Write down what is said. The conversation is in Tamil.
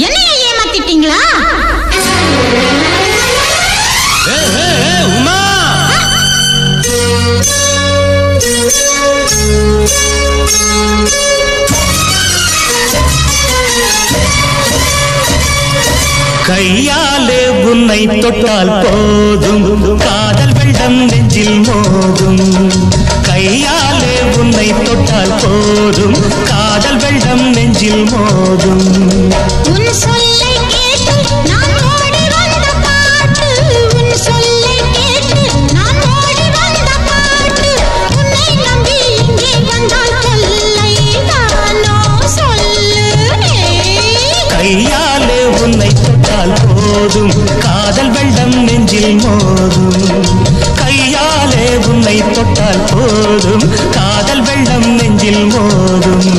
என்ன ஏமாத்திட்டீங்களா? உமா, கையாலே உன்னை தொட்டால் போதும், காதல் வெள்ளம் நெஞ்சில் மோதும். கையாலே உன்னை தொட்டால் போதும், காதல் வெள்ளம் நெஞ்சில் மோதும். உன் சொல்லை கேட்டு நான் ஓடி வந்த பாட்டு, உன் சொல்லை கேட்டு நான் ஓடி வந்த பாட்டு. உன்னை நம்பி இங்கே வந்தால் தொல்லை தானோ சொல்லு. கையாலே உன்னை தொட்டால் போதும், காதல் வெள்ளம் நெஞ்சில் மோதும். கையாலே உன்னை தொட்டால் போதும், காதல் வெள்ளம் நெஞ்சில் மோதும்.